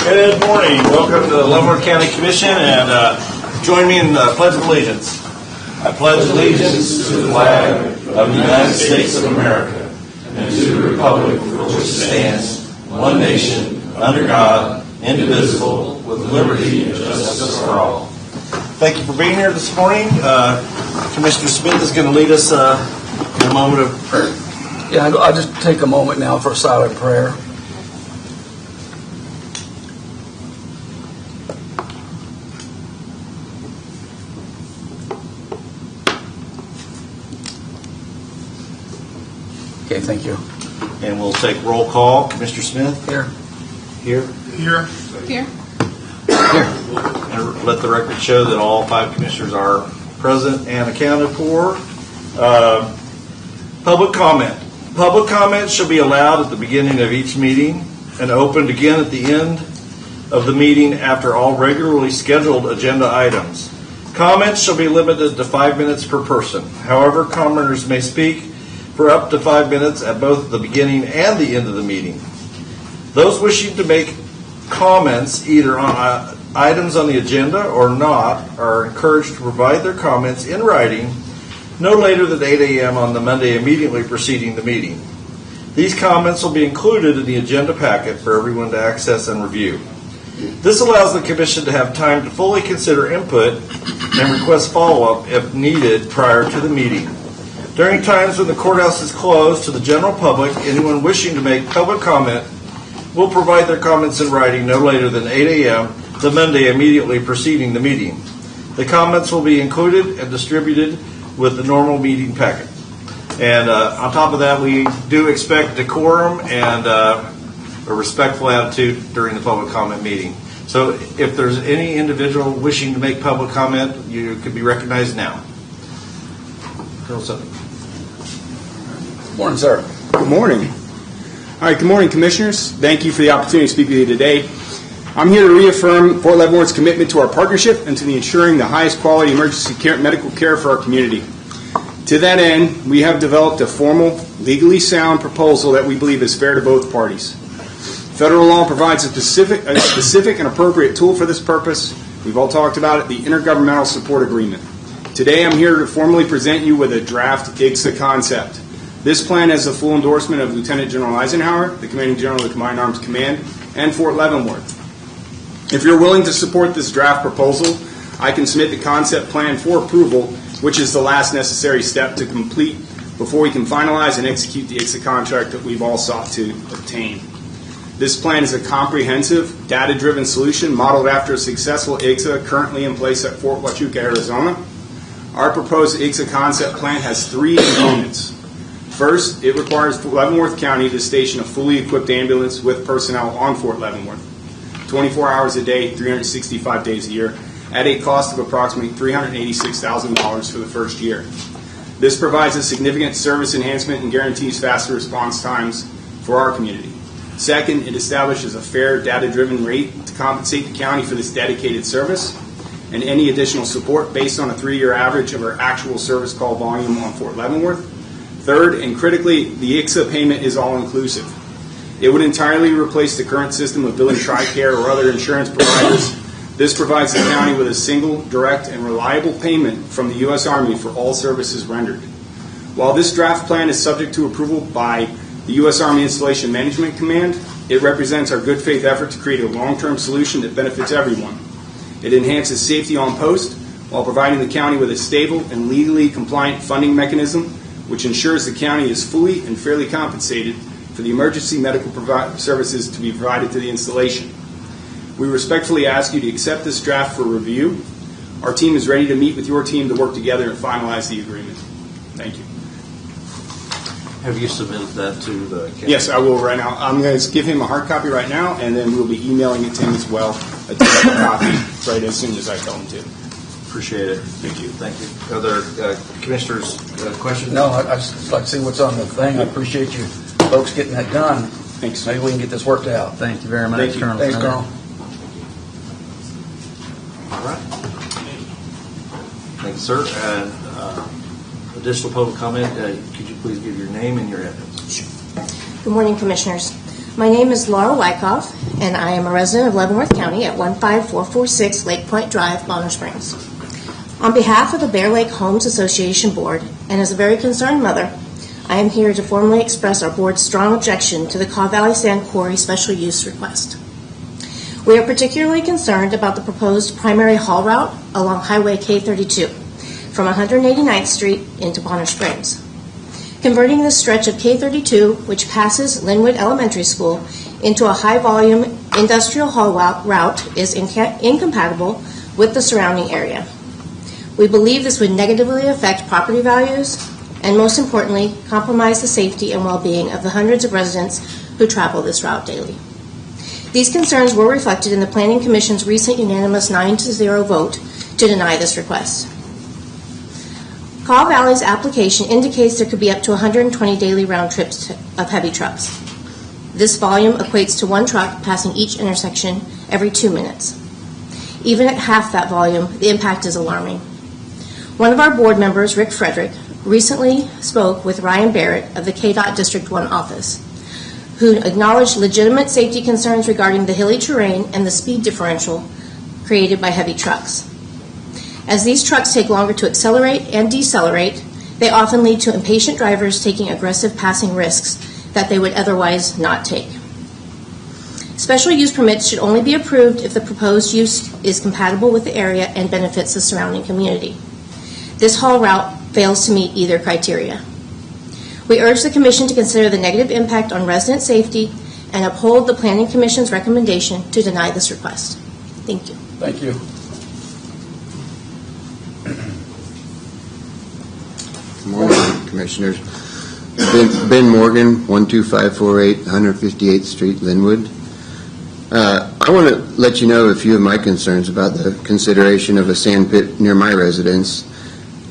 Good morning. Welcome to the Leavenworth County Commission, and join me in the Pledge of Allegiance. I pledge allegiance to the flag of the United States of America and to the republic for which it stands, one nation, under God, indivisible, with liberty and justice for all. Thank you for being here this morning. Commissioner Smith is going to lead us in a moment of prayer. Yeah, I'll just take a moment now for a silent prayer. Okay, thank you. And we'll take roll call. Commissioner Smith? Here. Here? Here. Here. And let the record show that all 5 commissioners are present and accounted for. Public comment. Public comment shall be allowed at the beginning of each meeting and opened again at the end of the meeting after all regularly scheduled agenda items. Comments shall be limited to 5 minutes per person. However, commenters may speak for up to 5 minutes at both the beginning and the end of the meeting. Those wishing to make comments either on items on the agenda or not are encouraged to provide their comments in writing no later than 8 a.m. on the Monday immediately preceding the meeting. These comments will be included in the agenda packet for everyone to access and review. This allows the Commission to have time to fully consider input and request follow-up if needed prior to the meeting. During times when the courthouse is closed to the general public, anyone wishing to make public comment will provide their comments in writing no later than 8 a.m. the Monday immediately preceding the meeting. The comments will be included and distributed with the normal meeting packet. And on top of that, we do expect decorum and a respectful attitude during the public comment meeting. So if there's any individual wishing to make public comment, you could be recognized now. Colonel Sutton. Morning, sir. Good morning. All right, good morning, Commissioners. Thank you for the opportunity to speak with you today. I'm here to reaffirm Fort Leavenworth's commitment to our partnership and to the ensuring the highest quality emergency care, medical care for our community. To that end, we have developed a formal, legally sound proposal that we believe is fair to both parties. Federal law provides a specific and appropriate tool for this purpose. We've all talked about it, the Intergovernmental Support Agreement. Today, I'm here to formally present you with a draft IGSA concept. This plan has the full endorsement of Lieutenant General Eisenhower, the Commanding General of the Combined Arms Command, and Fort Leavenworth. If you're willing to support this draft proposal, I can submit the concept plan for approval, which is the last necessary step to complete before we can finalize and execute the IGSA contract that we've all sought to obtain. This plan is a comprehensive, data-driven solution modeled after a successful IGSA currently in place at Fort Huachuca, Arizona. Our proposed IGSA concept plan has 3 components. First, it requires Leavenworth County to station a fully equipped ambulance with personnel on Fort Leavenworth, 24 hours a day, 365 days a year, at a cost of approximately $386,000 for the first year. This provides a significant service enhancement and guarantees faster response times for our community. Second, it establishes a fair, data-driven rate to compensate the county for this dedicated service and any additional support based on a 3-year average of our actual service call volume on Fort Leavenworth. Third, and critically, the IGSA payment is all-inclusive. It would entirely replace the current system of billing TRICARE or other insurance providers. This provides the county with a single, direct, and reliable payment from the U.S. Army for all services rendered. While this draft plan is subject to approval by the U.S. Army Installation Management Command, it represents our good faith effort to create a long-term solution that benefits everyone. It enhances safety on post while providing the county with a stable and legally compliant funding mechanism which ensures the county is fully and fairly compensated for the emergency medical services to be provided to the installation. We respectfully ask you to accept this draft for review. Our team is ready to meet with your team to work together and finalize the agreement. Thank you. Have you submitted that to the county? Yes, I will right now. I'm going to give him a hard copy right now, and then we'll be emailing it to him as well, a digital copy, right as soon as I tell him to. Appreciate it. Thank you. Thank you. Other commissioners, questions? No, I'd just like to see what's on the thing. I appreciate you folks getting that done. Thanks. Maybe we can get this worked out. Thank you very much, Thank you. Colonel. Thanks, Colonel. All right. Thank you, sir. And additional public comment, could you please give your name and your address? Good morning, Commissioners. My name is Laura Wyckoff, and I am a resident of Leavenworth County at 15446 Lake Point Drive, Bonner Springs. On behalf of the Bear Lake Homes Association Board, and as a very concerned mother, I am here to formally express our board's strong objection to the Kaw Valley Sand Quarry special use request. We are particularly concerned about the proposed primary haul route along Highway K32 from 189th Street into Bonner Springs. Converting this stretch of K32, which passes Linwood Elementary School, into a high-volume industrial haul route is incompatible with the surrounding area. We believe this would negatively affect property values and, most importantly, compromise the safety and well-being of the hundreds of residents who travel this route daily. These concerns were reflected in the Planning Commission's recent unanimous 9-0 vote to deny this request. Kaw Valley's application indicates there could be up to 120 daily round trips of heavy trucks. This volume equates to one truck passing each intersection every 2 minutes. Even at half that volume, the impact is alarming. One of our board members, Rick Frederick, recently spoke with Ryan Barrett of the KDOT District 1 office, who acknowledged legitimate safety concerns regarding the hilly terrain and the speed differential created by heavy trucks. As these trucks take longer to accelerate and decelerate, they often lead to impatient drivers taking aggressive passing risks that they would otherwise not take. Special use permits should only be approved if the proposed use is compatible with the area and benefits the surrounding community. This haul route fails to meet either criteria. We urge the Commission to consider the negative impact on resident safety and uphold the Planning Commission's recommendation to deny this request. Thank you. Thank you. Good morning, Commissioners. Ben Morgan, 12548 158th Street, Linwood. I want to let you know a few of my concerns about the consideration of a sand pit near my residence.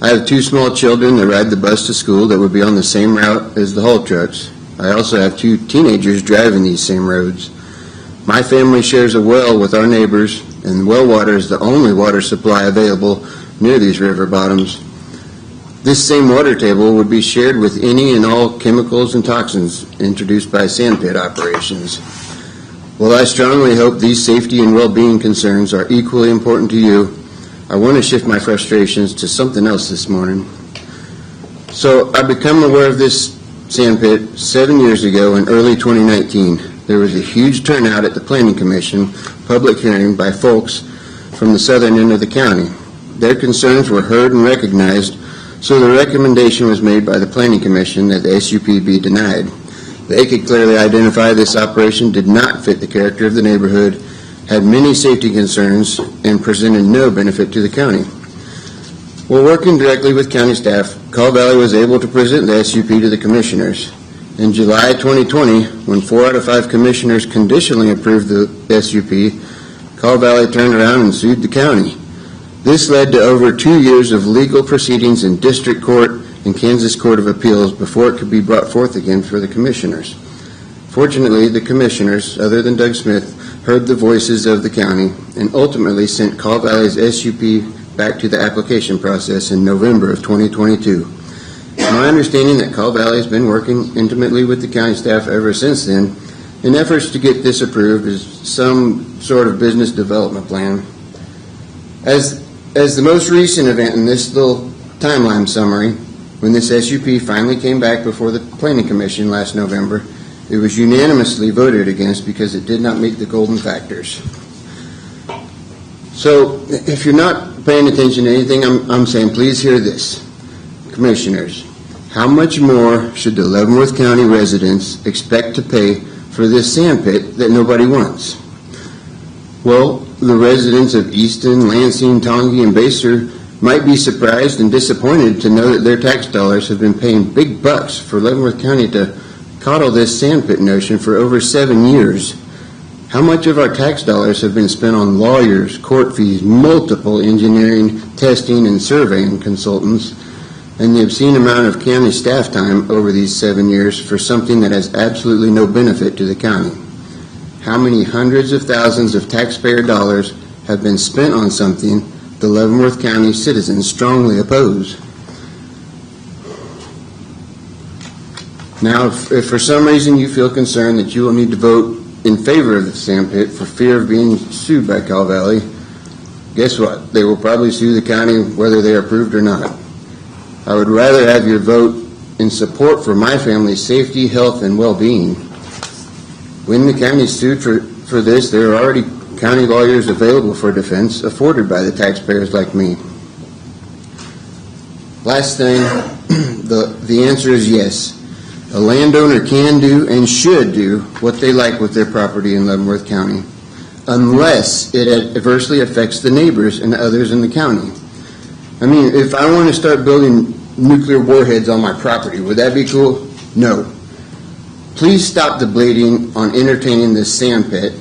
I have 2 small children that ride the bus to school that would be on the same route as the haul trucks. I also have 2 teenagers driving these same roads. My family shares a well with our neighbors, and well water is the only water supply available near these river bottoms. This same water table would be shared with any and all chemicals and toxins introduced by sand pit operations. While I strongly hope these safety and well-being concerns are equally important to you, I want to shift my frustrations to something else this morning. So I became aware of this sand pit 7 years ago in early 2019. There was a huge turnout at the Planning Commission public hearing by folks from the southern end of the county. Their concerns were heard and recognized, so the recommendation was made by the Planning Commission that the SUP be denied. They could clearly identify this operation did not fit the character of the neighborhood, had many safety concerns, and presented no benefit to the county. While working directly with county staff, Kaw Valley was able to present the SUP to the commissioners. In July 2020, when 4 out of 5 commissioners conditionally approved the SUP, Kaw Valley turned around and sued the county. This led to over 2 years of legal proceedings in district court and Kansas Court of Appeals before it could be brought forth again for the commissioners. Fortunately, the commissioners, other than Doug Smith, heard the voices of the county and ultimately sent Kaw Valley's SUP back to the application process in November of 2022. My understanding that Kaw Valley has been working intimately with the county staff ever since then in efforts to get this approved as some sort of business development plan. As the most recent event in this little timeline summary, when this SUP finally came back before the Planning Commission last November, it was unanimously voted against because it did not meet the golden factors. So if you're not paying attention to anything I'm saying, please hear this. Commissioners, how much more should the Leavenworth County residents expect to pay for this sand pit that nobody wants? Well, the residents of Easton, Lansing, Tongi, and Basler might be surprised and disappointed to know that their tax dollars have been paying big bucks for Leavenworth County to coddle this sand pit notion for over 7 years. How much of our tax dollars have been spent on lawyers, court fees, multiple engineering, testing, and surveying consultants, and the obscene amount of county staff time over these 7 years for something that has absolutely no benefit to the county? How many hundreds of thousands of taxpayer dollars have been spent on something the Leavenworth County citizens strongly oppose? Now, if for some reason you feel concerned that you will need to vote in favor of the sand pit for fear of being sued by Cal Valley, guess what? They will probably sue the county whether they are approved or not. I would rather have your vote in support for my family's safety, health, and well-being. When the county is sued for this, there are already county lawyers available for defense, afforded by the taxpayers like me. Last thing, the answer is yes. A landowner can do and should do what they like with their property in Leavenworth County, unless it adversely affects the neighbors and others in the county. I mean, if I want to start building nuclear warheads on my property, would that be cool? No. Please stop the bleeding on entertaining this sand pit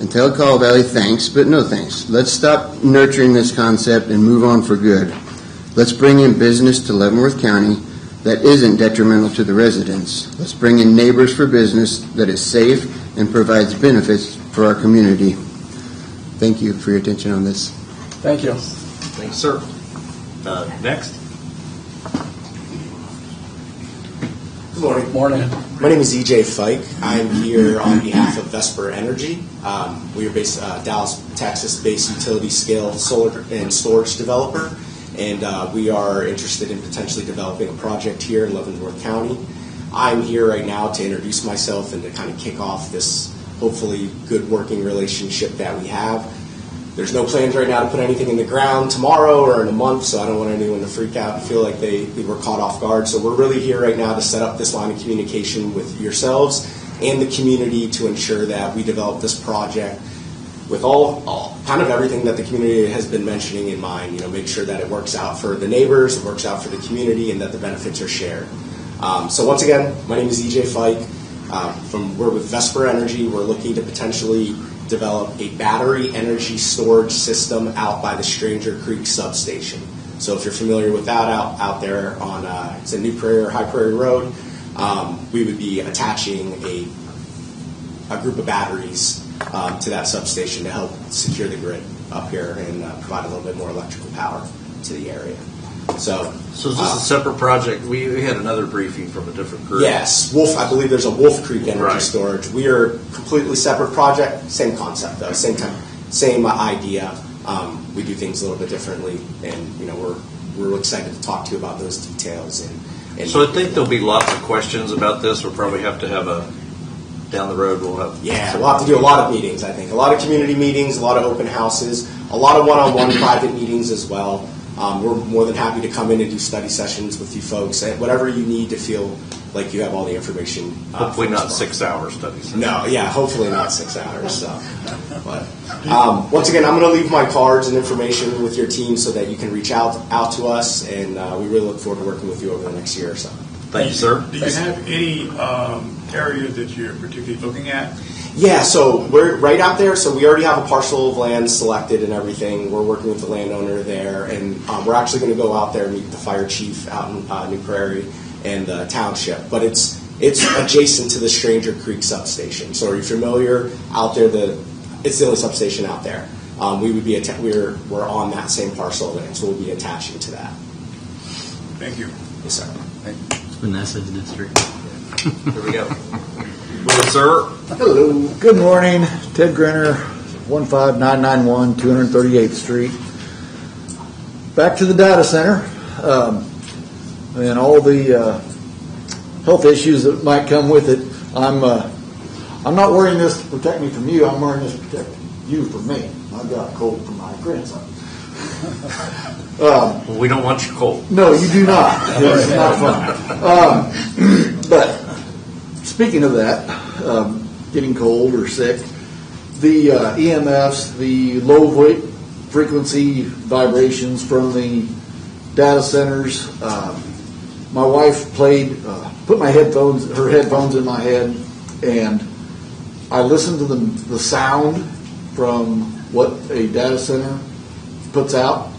and tell Cal Valley thanks, but no thanks. Let's stop nurturing this concept and move on for good. Let's bring in business to Leavenworth County that isn't detrimental to the residents. Let's bring in neighbors for business that is safe and provides benefits for our community. Thank you for your attention on this. Thank you. Thanks, sir. Next. Good morning. Morning. My name is EJ Fike. I'm here on behalf of Vesper Energy. We are based Dallas, Texas-based utility-scale solar and storage developer, and we are interested in potentially developing a project here in Leavenworth County. I'm here right now to introduce myself and to kind of kick off this hopefully good working relationship that we have. There's no plans right now to put anything in the ground tomorrow or in a month, so I don't want anyone to freak out and feel like they were caught off guard. So we're really here right now to set up this line of communication with yourselves and the community to ensure that we develop this project with all kind of everything that the community has been mentioning in mind. You know, make sure that it works out for the neighbors, it works out for the community, and that the benefits are shared. So once again, my name is EJ Fike. We're with Vesper Energy. We're looking to potentially develop a battery energy storage system out by the Stranger Creek substation. So if you're familiar with that out there on it's a New Prairie or High Prairie Road, we would be attaching a group of batteries to that substation to help secure the grid up here and provide a little bit more electrical power to the area. So is this a separate project? We had another briefing from a different group. Yes, I believe there's a Wolf Creek Energy Right. Storage. We are a completely separate project, same concept though, same idea. We do things a little bit differently, and you know we're excited to talk to you about those details. And So I think there'll be lots of questions about this. We'll probably have to have down the road we'll have. we'll have to do a lot of meetings. I think a lot of community meetings, a lot of open houses, a lot of one-on-one private meetings as well. We're more than happy to come in and do study sessions with you folks, and whatever you need to feel like you have all the information. Hopefully for not us. 6-hour studies. No, yeah, hopefully not 6 hours. So, but once again, I'm going to leave my cards and information with your team so that you can reach out to us, and we really look forward to working with you over the next year or so. Thank you, sir. Do you have any areas that you're particularly looking at? Yeah, so we're right out there. So we already have a parcel of land selected and everything. We're working with the landowner there, and we're actually going to go out there and meet the fire chief out in New Prairie and the township. But it's adjacent to the Stranger Creek substation. So are you familiar out there? It's the only substation out there. We would be we're on that same parcel of land, so we'll be attaching to that. Thank you. Yes, sir. Vanessa's district. Here we go. Well, sir. Hello. Good morning. Ted Grenner, 15991 238th Street. Back to the data center and all the health issues that might come with it. I'm not wearing this to protect me from you. I'm wearing this to protect you from me. I've got a cold from my grandson. Well, we don't want you cold. No, you do not. It's not fun. But speaking of that, getting cold or sick, the EMFs, the low frequency vibrations from the data centers. My wife put her headphones in my head, and I listened to the sound from what a data center puts out,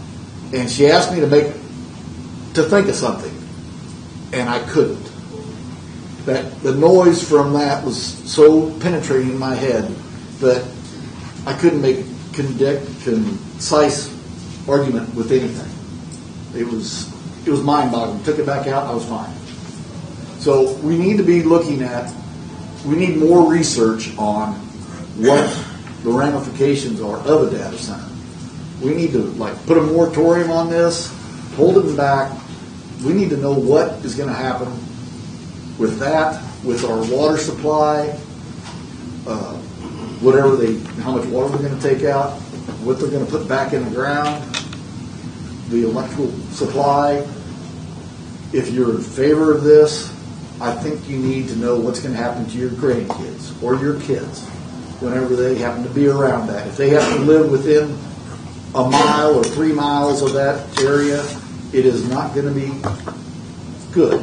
and she asked me to think of something, and I couldn't. That the noise from that was so penetrating in my head that I couldn't make a concise argument with anything. It was mind-boggling. Took it back out, I was fine. So we need to be looking at, we need more research on what the ramifications are of a data center. We need to put a moratorium on this, hold it back. We need to know what is going to happen with that, with our water supply, how much water they're going to take out, what they're going to put back in the ground, the electrical supply. If you're in favor of this, I think you need to know what's going to happen to your grandkids or your kids whenever they happen to be around that. If they have to live within a mile or 3 miles of that area, it is not going to be good.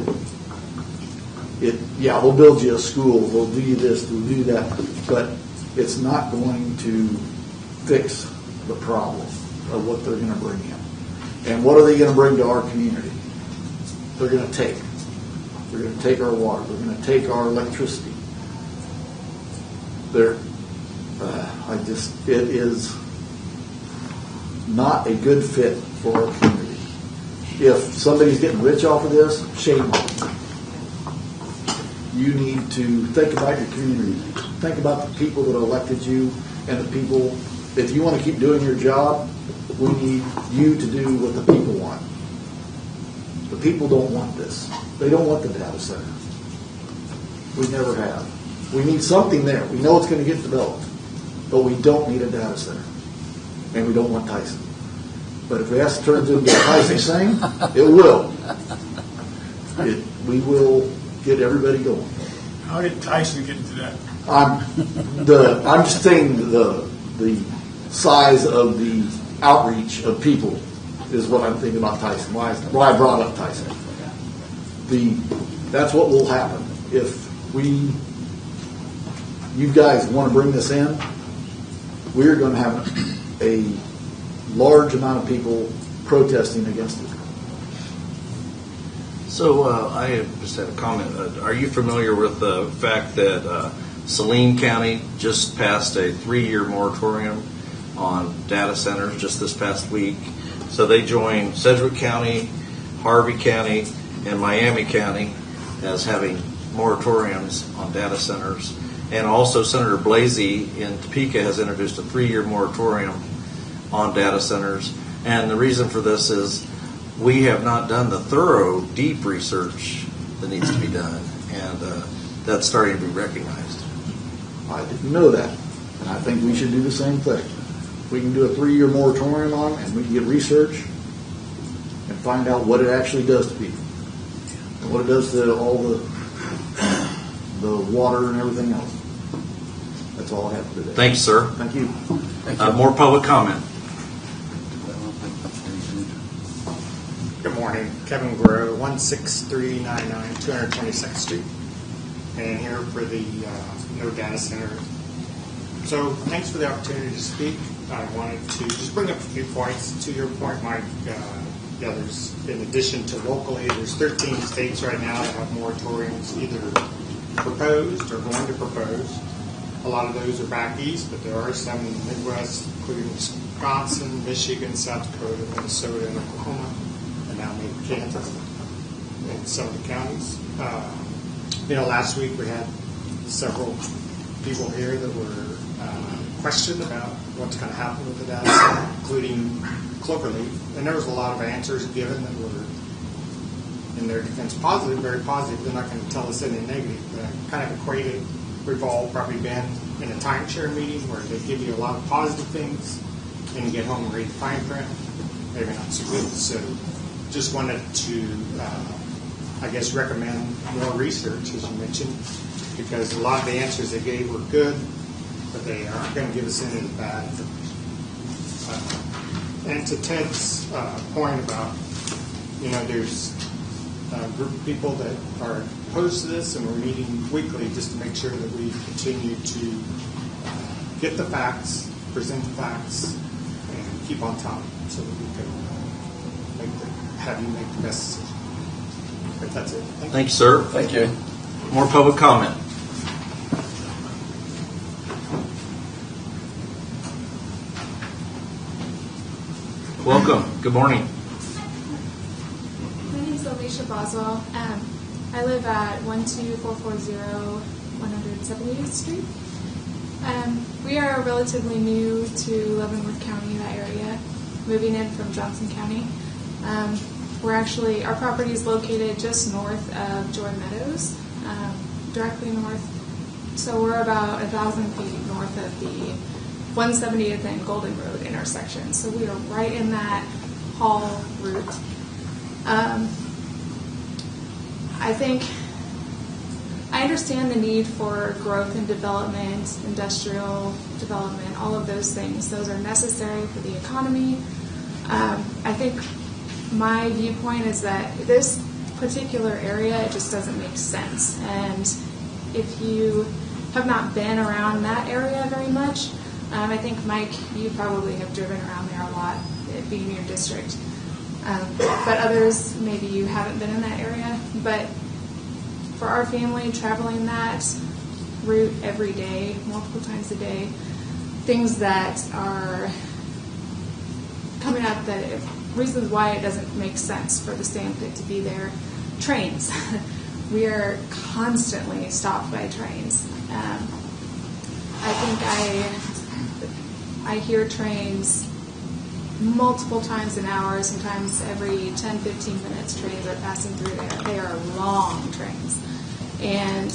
They'll build you a school, they'll do you this, they'll do you that, but it's not going to fix the problem of what they're going to bring in. And what are they going to bring to our community? They're going to take. They're going to take our water. They're going to take our electricity. It is not a good fit for our community. If somebody's getting rich off of this, shame on them. You need to think about your community. Think about the people that elected you and the people. If you want to keep doing your job, we need you to do what the people want. The people don't want this. They don't want the data center. We never have. We need something there. We know it's going to get developed, but we don't need a data center. And we don't want Tyson. But if it turns into a Tyson thing, it will. We will get everybody going. How did Tyson get into that? I'm just saying the size of the outreach of people is what I'm thinking about Tyson. Why I brought up Tyson. That's what will happen if you guys want to bring this in. We're going to have a large amount of people protesting against it. So I just had a comment. Are you familiar with the fact that Saline County just passed a 3-year moratorium on data centers just this past week? So they joined Sedgwick County, Harvey County, and Miami County as having moratoriums on data centers. And also Senator Blasey in Topeka has introduced a 3-year moratorium on data centers. And the reason for this is we have not done the thorough, deep research that needs to be done. And that's starting to be recognized. I didn't know that. And I think we should do the same thing. We can do a 3-year moratorium on it, and we can get research and find out what it actually does to people. And what it does to all the water and everything else. That's all I have for today. Thank you, sir. Thank you. More public comment. Good morning. Kevin Groh, 16399 222nd Street. And here for the no data center. So thanks for the opportunity to speak. I wanted to just bring up a few points. To your point, Mike, there's, in addition to locally, there's 13 states right now that have moratoriums either proposed or going to propose. A lot of those are back east, but there are some in the Midwest, including Wisconsin, Michigan, South Dakota, Minnesota, and Oklahoma, and now maybe Kansas in some of the counties. Last week we had several people here that were questioned about what's going to happen with the data center, including Cloverleaf. And there was a lot of answers given that were, in their defense, positive, very positive. They're not going to tell us anything negative. But I kind of equated, we've all probably been in a timeshare meeting where they give you a lot of positive things, and you get home and read the fine print. Maybe not so good. So just wanted to, recommend more research, as you mentioned, because a lot of the answers they gave were good, but they aren't going to give us any of the bad. And to Ted's point about, there's a group of people that are opposed to this, and we're meeting weekly just to make sure that we continue to get the facts, present the facts, and keep on top so that we can have you make the best decision. But that's it. Thank you, sir. Thank you. More public comment. Welcome. Good morning. My name is Alicia Boswell. I live at 12440 178th Street. We are relatively new to Leavenworth County, that area, moving in from Johnson County. Our property is located just north of Joy Meadows, directly north. So we're about 1,000 feet north of the 170th and Golden Road intersection. So we are right in that Hall route. I understand the need for growth and development, industrial development, all of those things. Those are necessary for the economy. I think my viewpoint is that this particular area, it just doesn't make sense. And if you have not been around that area very much, I think, Mike, you probably have driven around there a lot, it being your district. But others, maybe you haven't been in that area. But for our family, traveling that route every day, multiple times a day, things that are coming up reasons why it doesn't make sense for the sand pit to be there. Trains. We are constantly stopped by trains. I hear trains multiple times an hour, sometimes every 10, 15 minutes trains are passing through there. They are long trains. And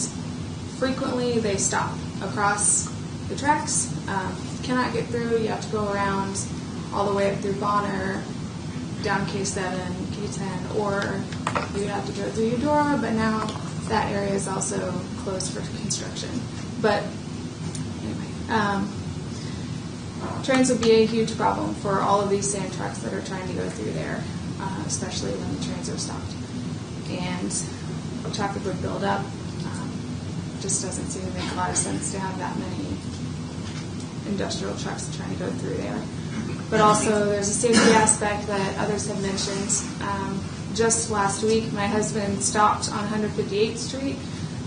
frequently they stop across the tracks. Cannot get through. You have to go around all the way up through Bonner, down K7, K10, or you have to go through Eudora, but now that area is also closed for construction. But anyway, trains would be a huge problem for all of these sand trucks that are trying to go through there, especially when the trains are stopped. And traffic would build up. Just doesn't seem to make a lot of sense to have that many industrial trucks trying to go through there. But also there's a safety aspect that others have mentioned. Just last week, my husband stopped on 158th Street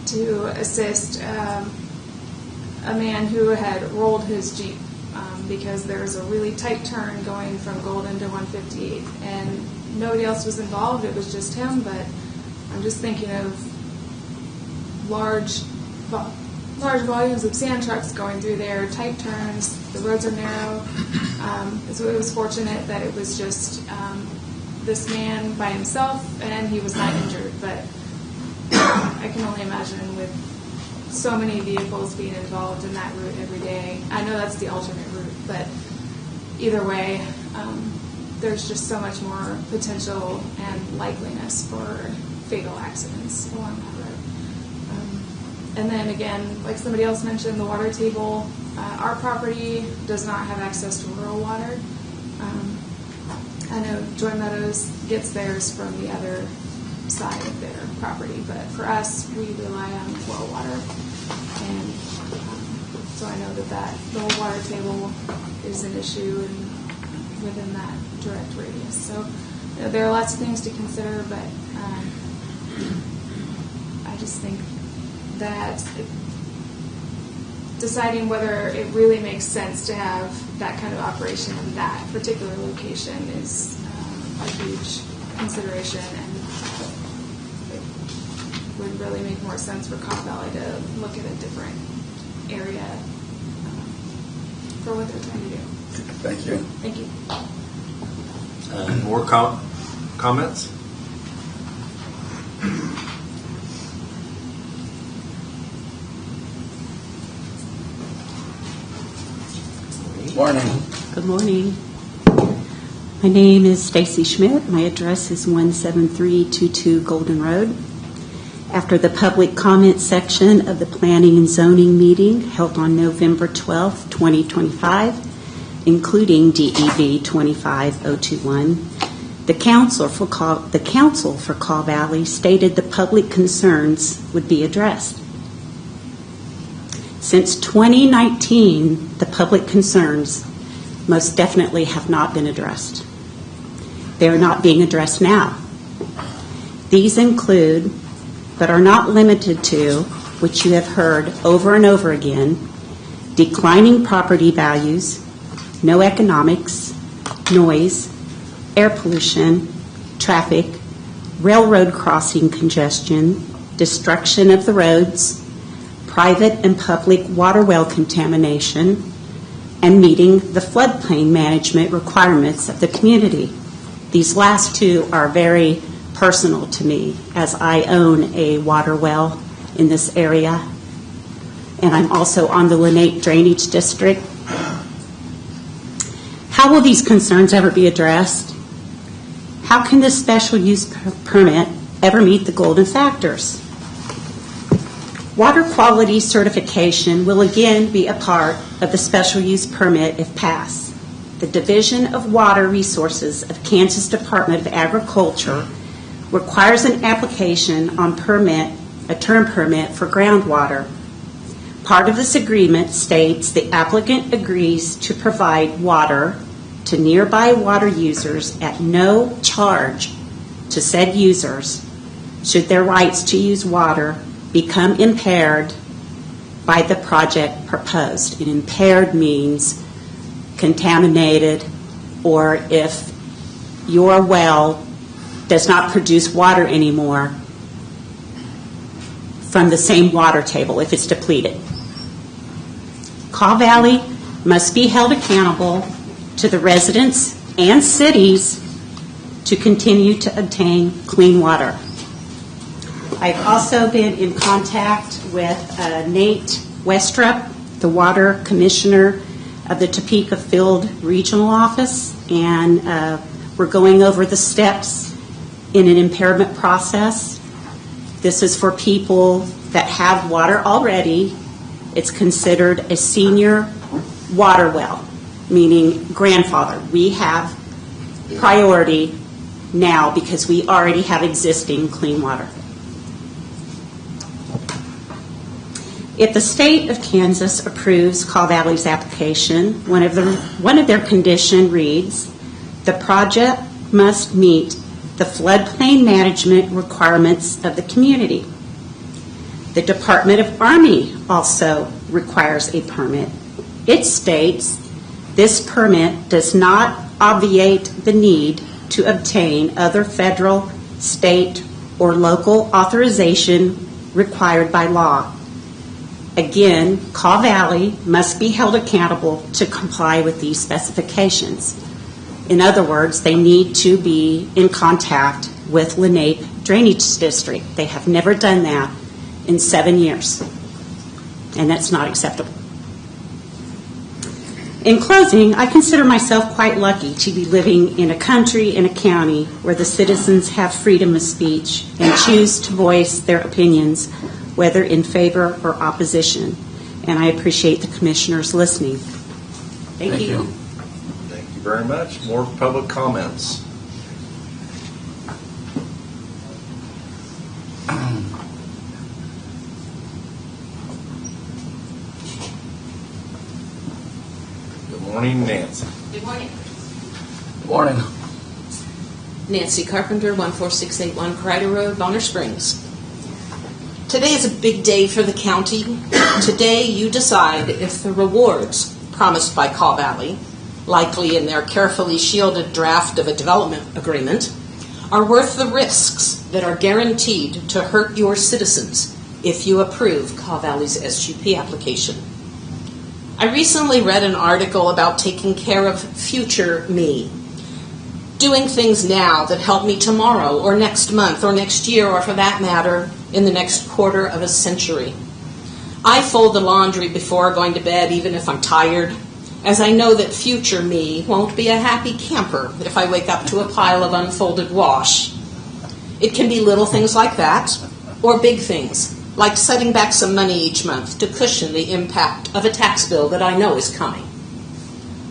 to assist a man who had rolled his Jeep because there was a really tight turn going from Golden to 158th, and nobody else was involved. It was just him, but I'm just thinking of large volumes of sand trucks going through there, tight turns, the roads are narrow. So it was fortunate that it was just this man by himself, and he was not injured, but I can only imagine with so many vehicles being involved in that route every day. I know that's the alternate route, but either way, there's just so much more potential and likeliness for fatal accidents along that road. And then again, like somebody else mentioned, the water table. Our property does not have access to rural water. I know Joy Meadows gets theirs from the other side of their property, but for us, we rely on well water. And so I know that the whole water table is an issue within that direct radius. So there are lots of things to consider, but I just think that deciding whether it really makes sense to have that kind of operation in that particular location is a huge consideration, and it would really make more sense for Cobb Valley to look at a different area for what they're trying to do. Thank you. Thank you. More comments? Morning. Good morning. My name is Stacy Schmidt. My address is 17322 Golden Road. After the public comment section of the Planning and Zoning meeting held on November 12, 2025, including DEB 25021, the council for Kaw Valley stated the public concerns would be addressed. Since 2019, the public concerns most definitely have not been addressed. They are not being addressed now. These include, but are not limited to, which you have heard over and over again, declining property values, no economics, noise, air pollution, traffic, railroad crossing congestion, destruction of the roads, private and public water well contamination, and meeting the floodplain management requirements of the community. These last two are very personal to me, as I own a water well in this area, and I'm also on the Lynette Drainage District. How will these concerns ever be addressed? How can this special use permit ever meet the golden factors? Water quality certification will again be a part of the special use permit if passed. The Division of Water Resources of Kansas Department of Agriculture requires an application on a term permit for groundwater. Part of this agreement states the applicant agrees to provide water to nearby water users at no charge to said users should their rights to use water become impaired by the project proposed. And impaired means contaminated, or if your well does not produce water anymore from the same water table, if it's depleted. Kaw Valley must be held accountable to the residents and cities to continue to obtain clean water. I've also been in contact with Nate Westrup, the Water Commissioner of the Topeka Field Regional Office, and we're going over the steps in an impairment process. This is for people that have water already. It's considered a senior water well, meaning grandfather. We have priority now because we already have existing clean water. If the state of Kansas approves Kaw Valley's application, one of their conditions reads, the project must meet the floodplain management requirements of the community. The Department of Army also requires a permit. It states this permit does not obviate the need to obtain other federal, state, or local authorization required by law. Again, Kaw Valley must be held accountable to comply with these specifications. In other words, they need to be in contact with Lynette Drainage District. They have never done that in 7 years, and that's not acceptable. In closing, I consider myself quite lucky to be living in a country and a county where the citizens have freedom of speech and choose to voice their opinions, whether in favor or opposition. And I appreciate the commissioners listening. Thank you. Thank you very much. More public comments. Good morning, Nancy. Good morning. Good morning. Nancy Carpenter, 14681 Crider Road, Bonner Springs. Today is a big day for the county. Today you decide if the rewards promised by Kaw Valley, likely in their carefully shielded draft of a development agreement, are worth the risks that are guaranteed to hurt your citizens if you approve Kaw Valley's SUP application. I recently read an article about taking care of future me, doing things now that help me tomorrow or next month or next year or, for that matter, in the next quarter of a century. I fold the laundry before going to bed even if I'm tired, as I know that future me won't be a happy camper if I wake up to a pile of unfolded wash. It can be little things like that, or big things, like setting back some money each month to cushion the impact of a tax bill that I know is coming.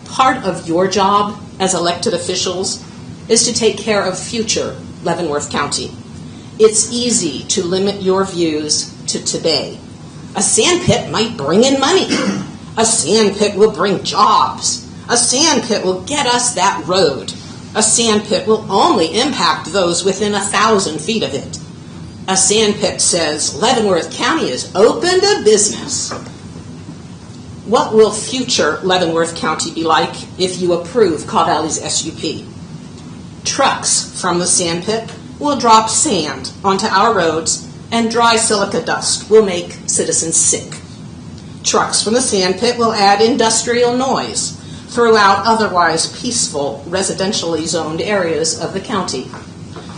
Part of your job as elected officials is to take care of future Leavenworth County. It's easy to limit your views to today. A sand pit might bring in money. A sand pit will bring jobs. A sand pit will get us that road. A sand pit will only impact those within 1,000 feet of it. A sand pit says Leavenworth County is open to business. What will future Leavenworth County be like if you approve Kaw Valley's SUP? Trucks from the sand pit will drop sand onto our roads and dry silica dust will make citizens sick. Trucks from the sand pit will add industrial noise throughout otherwise peaceful, residentially zoned areas of the county.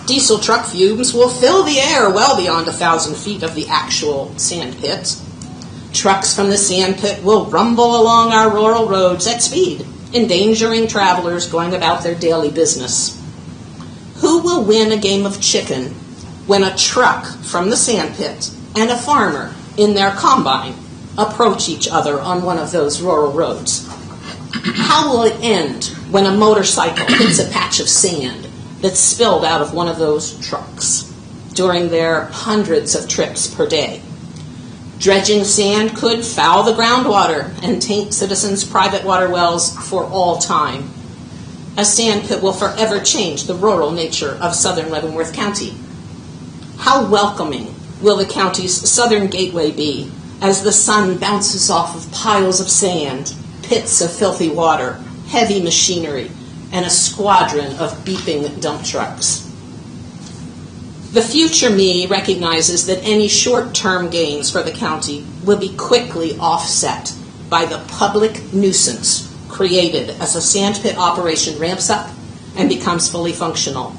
Diesel truck fumes will fill the air well beyond 1,000 feet of the actual sand pit. Trucks from the sand pit will rumble along our rural roads at speed, endangering travelers going about their daily business. Who will win a game of chicken when a truck from the sand pit and a farmer in their combine approach each other on one of those rural roads? How will it end when a motorcycle hits a patch of sand that's spilled out of one of those trucks during their hundreds of trips per day? Dredging sand could foul the groundwater and taint citizens' private water wells for all time. A sand pit will forever change the rural nature of southern Leavenworth County. How welcoming will the county's southern gateway be as the sun bounces off of piles of sand, pits of filthy water, heavy machinery, and a squadron of beeping dump trucks? The future me recognizes that any short-term gains for the county will be quickly offset by the public nuisance created as a sand pit operation ramps up and becomes fully functional.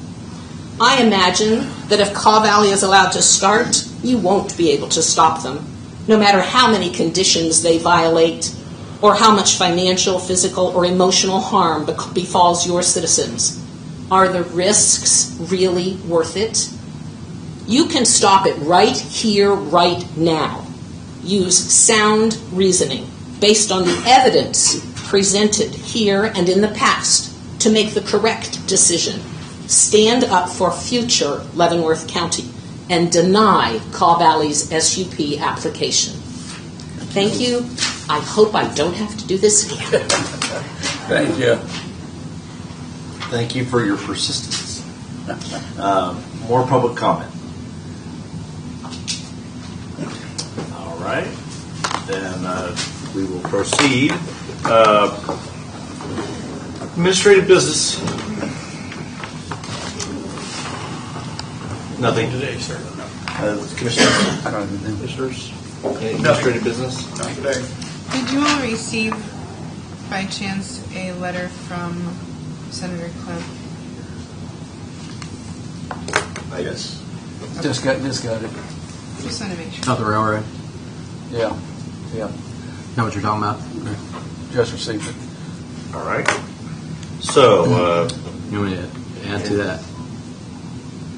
I imagine that if Kaw Valley is allowed to start, you won't be able to stop them, no matter how many conditions they violate or how much financial, physical, or emotional harm befalls your citizens. Are the risks really worth it? You can stop it right here, right now. Use sound reasoning based on the evidence presented here and in the past to make the correct decision. Stand up for future Leavenworth County and deny Kaw Valley's SUP application. Thank you. I hope I don't have to do this again. Thank you. Thank you for your persistence. More public comment. All right. Then we will proceed. Administrative business. Nothing today, sir. Commissioners? I don't have anything. Commissioners? Any administrative business? Not today. Did you all receive, by chance, a letter from Senator Club? Yes. Just got it. Just want to make sure. Not the railroad. Yeah. Know what you're talking about? Just received it. All right. So, You want me to add to that?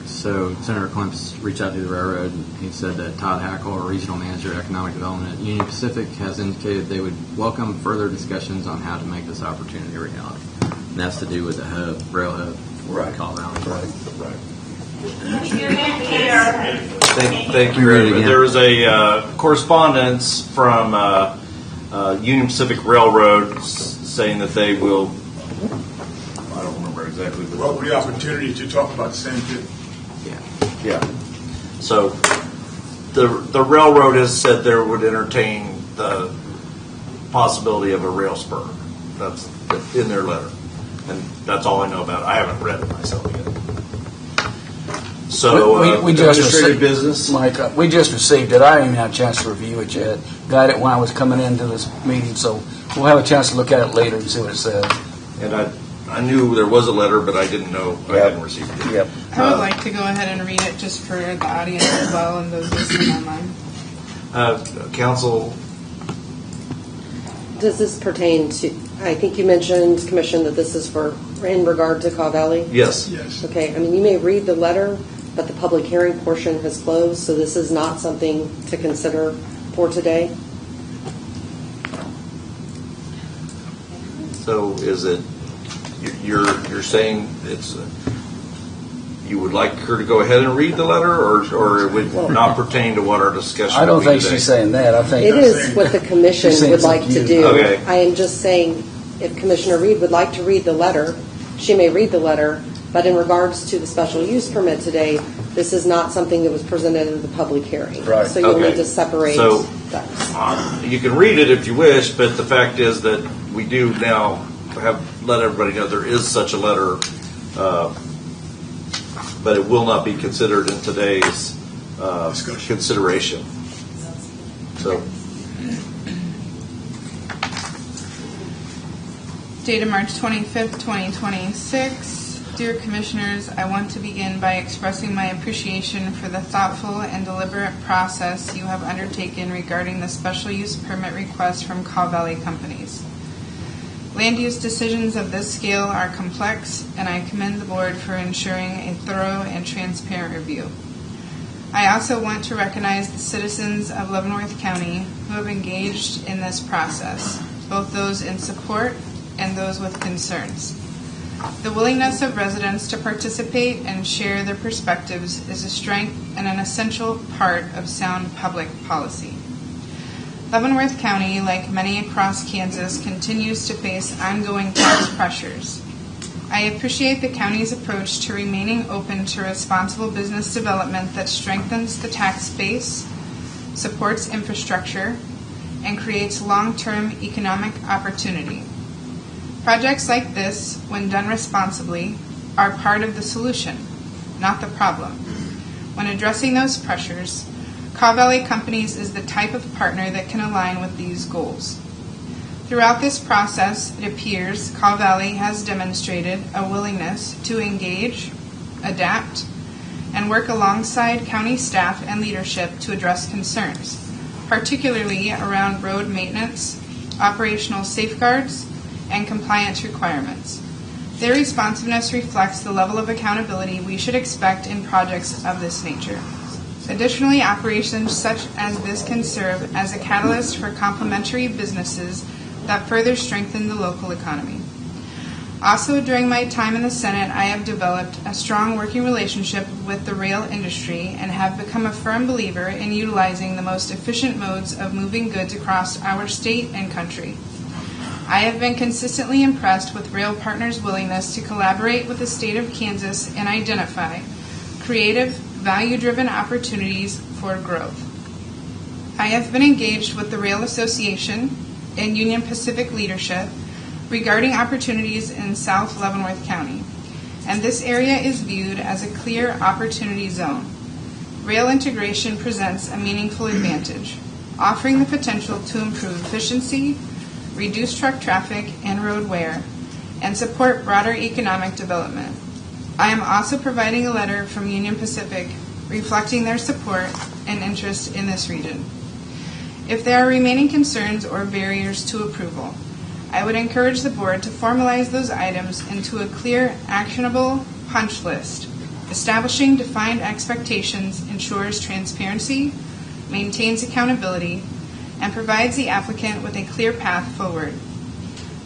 So Senator Klemps reached out to the railroad, and he said that Todd Hackle, a regional manager of economic development at Union Pacific, has indicated they would welcome further discussions on how to make this opportunity a reality. And that's to do with the hub, rail hub, Right. Kaw Valley. Right. Thank you. Read it again. There was a correspondence from Union Pacific Railroad saying that they will, I don't remember exactly. Welcome the opportunity to talk about the same thing. Yeah. So the railroad has said they would entertain the possibility of a rail spur. That's in their letter. And that's all I know about it. I haven't read it myself yet. So we just administrative received, business. Mike, we just received it. I didn't even have a chance to review it yet. Got it when I was coming into this meeting, so we'll have a chance to look at it later and see what it says. And I knew there was a letter, but I didn't know I hadn't received it. Yep. I would like to go ahead and read it just for the audience as well and those listening online. Council, Does this pertain to, I think you mentioned, Commission, that this is for, in regard to Kaw Valley? yes. Yes. Okay, I mean, you may read the letter, but the public hearing portion has closed, so this is not something to consider for today. So is it, you're saying it's, you would like her to go ahead and read the letter, or it would not pertain to what our discussion I don't will be think today? she's saying that. I think It is what the Commission She's saying would like it's to up to do. you. Okay. I am just saying, if Commissioner Reed would like to read the letter, she may read the letter, but in regards to the special use permit today, this is not something that was presented in the public hearing. Right. So you'll Okay. need to separate So- that. You can read it if you wish, but the fact is that we do now have let everybody know there is such a letter, but it will not be considered in today's consideration. So, Dated March 25th, 2026. Dear Commissioners, I want to begin by expressing my appreciation for the thoughtful and deliberate process you have undertaken regarding the special use permit request from Kaw Valley Companies. Land use decisions of this scale are complex, and I commend the Board for ensuring a thorough and transparent review. I also want to recognize the citizens of Leavenworth County who have engaged in this process, both those in support and those with concerns. The willingness of residents to participate and share their perspectives is a strength and an essential part of sound public policy. Leavenworth County, like many across Kansas, continues to face ongoing tax pressures. I appreciate the county's approach to remaining open to responsible business development that strengthens the tax base, supports infrastructure, and creates long-term economic opportunity. Projects like this, when done responsibly, are part of the solution, not the problem. When addressing those pressures, Kaw Valley Companies is the type of partner that can align with these goals. Throughout this process, it appears Kaw Valley has demonstrated a willingness to engage, adapt, and work alongside county staff and leadership to address concerns, particularly around road maintenance, operational safeguards, and compliance requirements. Their responsiveness reflects the level of accountability we should expect in projects of this nature. Additionally, operations such as this can serve as a catalyst for complementary businesses that further strengthen the local economy. Also, during my time in the Senate, I have developed a strong working relationship with the rail industry and have become a firm believer in utilizing the most efficient modes of moving goods across our state and country. I have been consistently impressed with rail partners' willingness to collaborate with the state of Kansas and identify creative, value-driven opportunities for growth. I have been engaged with the Rail Association and Union Pacific leadership regarding opportunities in South Leavenworth County, and this area is viewed as a clear opportunity zone. Rail integration presents a meaningful advantage, offering the potential to improve efficiency, reduce truck traffic and road wear, and support broader economic development. I am also providing a letter from Union Pacific reflecting their support and interest in this region. If there are remaining concerns or barriers to approval, I would encourage the Board to formalize those items into a clear, actionable punch list. Establishing defined expectations ensures transparency, maintains accountability, and provides the applicant with a clear path forward.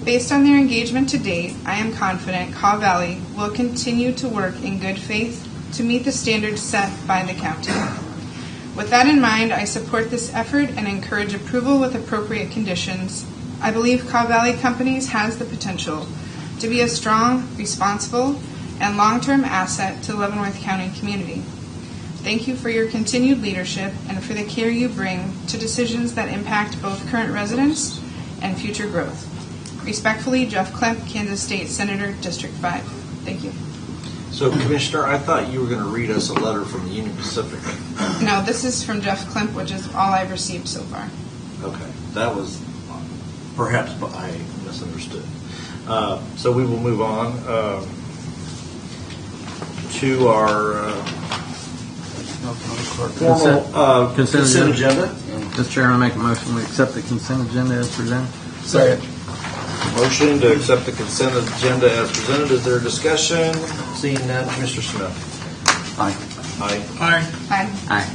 Based on their engagement to date, I am confident Kaw Valley will continue to work in good faith to meet the standards set by the county. With that in mind, I support this effort and encourage approval with appropriate conditions. I believe Kaw Valley Companies has the potential to be a strong, responsible, and long-term asset to the Leavenworth County community. Thank you for your continued leadership and for the care you bring to decisions that impact both current residents and future growth. Respectfully, Jeff Klemp, Kansas State Senator, District 5. Thank you. So, Commissioner, I thought you were going to read us a letter from the Union Pacific. No, this is from Jeff Klemp, which is all I've received so far. Okay, that was perhaps I misunderstood. So we will move on to our formal consent agenda. Mr. Chairman, I make a motion we accept the consent agenda as presented. Second. Motion to accept the consent agenda as presented. Is there a discussion? Seeing none, Mr. Smith. Aye. Aye. Aye. Aye.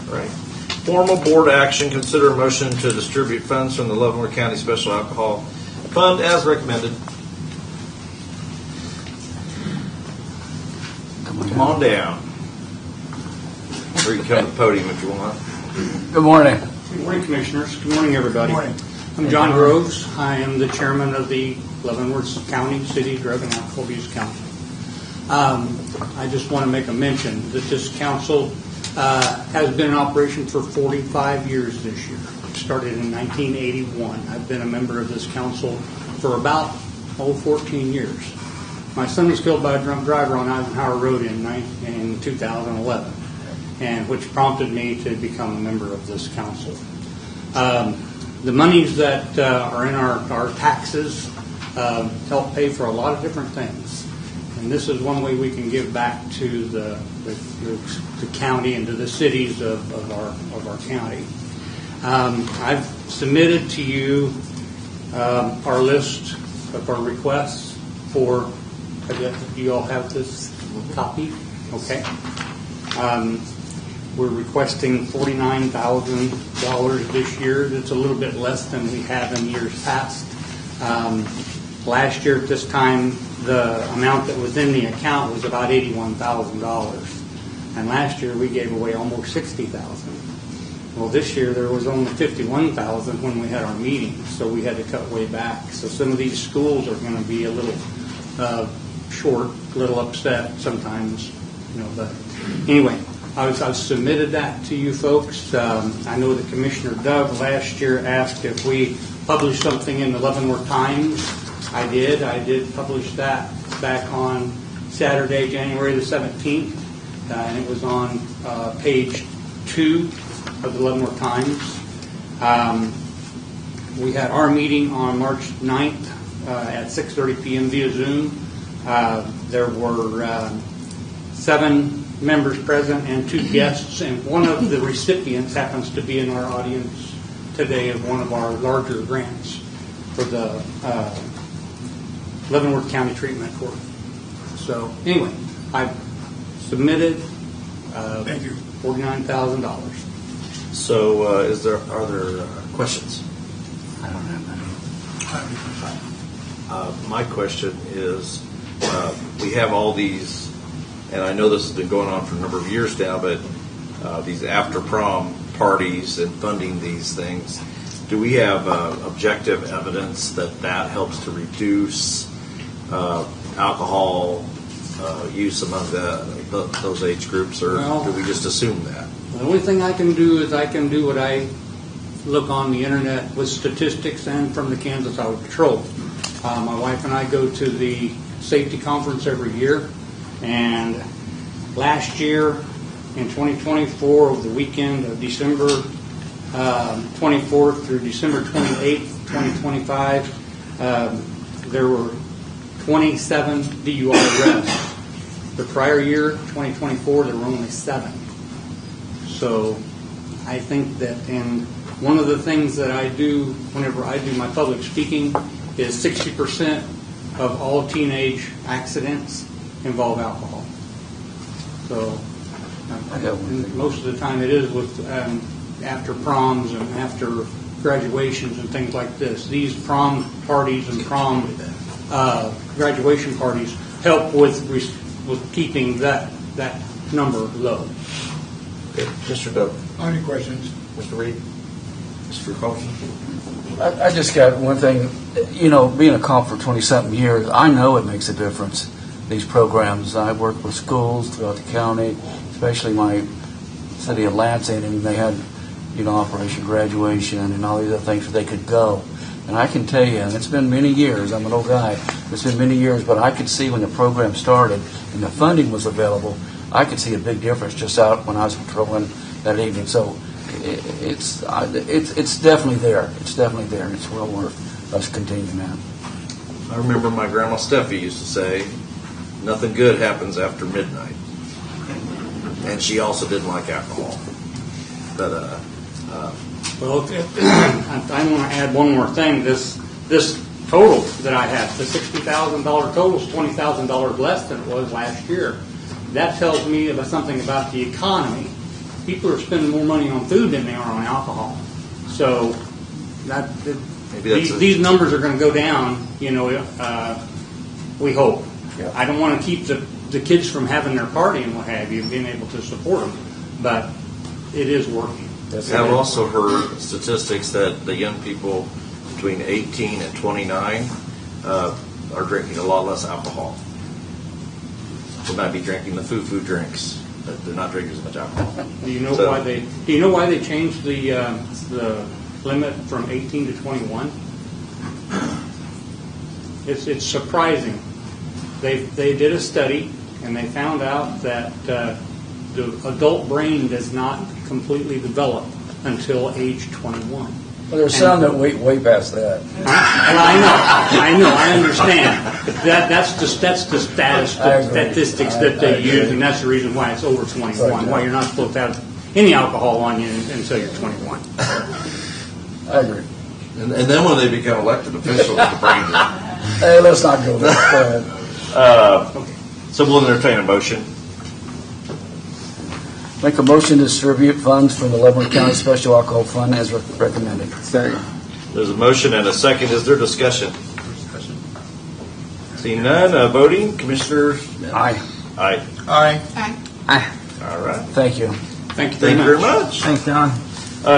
All right. Formal board action. Consider a motion to distribute funds from the Leavenworth County Special Alcohol Fund as recommended. Come on down. Or you can come to the podium if you want. Good morning. Good morning, Commissioners. Good morning, everybody. Good morning. I'm John Groves. I am the chairman of the Leavenworth County City Drug and Alcohol Abuse Council. I just want to make a mention that this council has been in operation for 45 years this year. It started in 1981. I've been a member of this council for about 14 years. My son was killed by a drunk driver on Eisenhower Road in 2011. and which prompted me to become a member of this council. The monies that are in our taxes help pay for a lot of different things. And this is one way we can give back to the county and to the cities of our county. I've submitted to you our list of our requests for, do you all have this copy? Okay. We're requesting $49,000 this year. That's a little bit less than we have in years past. Last year at this time, the amount that was in the account was about $81,000. And last year we gave away almost $60,000. Well, this year there was only $51,000 when we had our meeting, so we had to cut way back. So some of these schools are going to be a little short, a little upset sometimes, but anyway, I've submitted that to you folks. I know that Commissioner Doug last year asked if we published something in the Leavenworth Times. I did publish that back on Saturday, January the 17th, and it was on page 2 of the Leavenworth Times. We had our meeting on March 9th at 6:30 p.m. via Zoom. There were 7 members present and 2 guests, and one of the recipients happens to be in our audience today of one of our larger grants for the Leavenworth County Treatment Court. So anyway, I've submitted $49,000. So are there questions? I don't have any. My question is, we have all these, and I know this has been going on for a number of years now, but these after prom parties and funding these things, do we have objective evidence that helps to reduce alcohol use among those age groups, or do we just assume that? The only thing I can do is I can do what I look on the internet with statistics and from the Kansas Highway Patrol. My wife and I go to the safety conference every year, and last year in 2024, over the weekend of December 24th through December 28th, 2025, there were 27 DUI arrests. The prior year, 2024, there were only 7. So I think that, and one of the things that I do whenever I do my public speaking is 60% of all teenage accidents involve alcohol. So and most of the time it is with after proms and after graduations and things like this. These prom parties and prom graduation parties help with keeping that number low. Okay. Mr. Doug. Any questions? Mr. Reed? Mr. Coulson? I just got one thing. Being a cop for 20-something years, I know it makes a difference, these programs. I've worked with schools throughout the county, especially my city of Lansing, and they had, Operation Graduation and all these other things where they could go. And I can tell you, and it's been many years, I'm an old guy, it's been many years, but I could see when the program started and the funding was available, I could see a big difference just out when I was patrolling that evening. So it's definitely there. It's definitely there, and it's well worth us continuing that. I remember my grandma Steffi used to say, nothing good happens after midnight. And she also didn't like alcohol. But, well, I want to add one more thing. This total that I have, the $60,000 total is $20,000 less than it was last year. That tells me about something about the economy. People are spending more money on food than they are on alcohol. So these numbers are going to go down, we hope. Yeah. I don't want to keep the kids from having their party and what have you, being able to support them, but it is working. I've also heard statistics that the young people between 18 and 29 are drinking a lot less alcohol. They might be drinking the foo-foo drinks, but they're not drinking as much alcohol. Do you know why they changed the limit from 18 to 21? It's surprising. They did a study and they found out that the adult brain does not completely develop until age 21. Well, there's some that wait way past that. Well, I understand. That's the statistics that they use, and that's the reason why it's over 21, why you're not supposed to have any alcohol on you until you're 21. I agree. And then when they become elected officials, the brain. Hey, let's not go there. So we'll entertain a motion. Make a motion to distribute funds from the Leavenworth County Special Alcohol Fund as recommended. Second. There's a motion and a second. Is there discussion? Seeing none, voting. Commissioners? Aye. Aye. Aye. Aye. All right. Thank you. Thank you Thank you very much. Thanks, Don.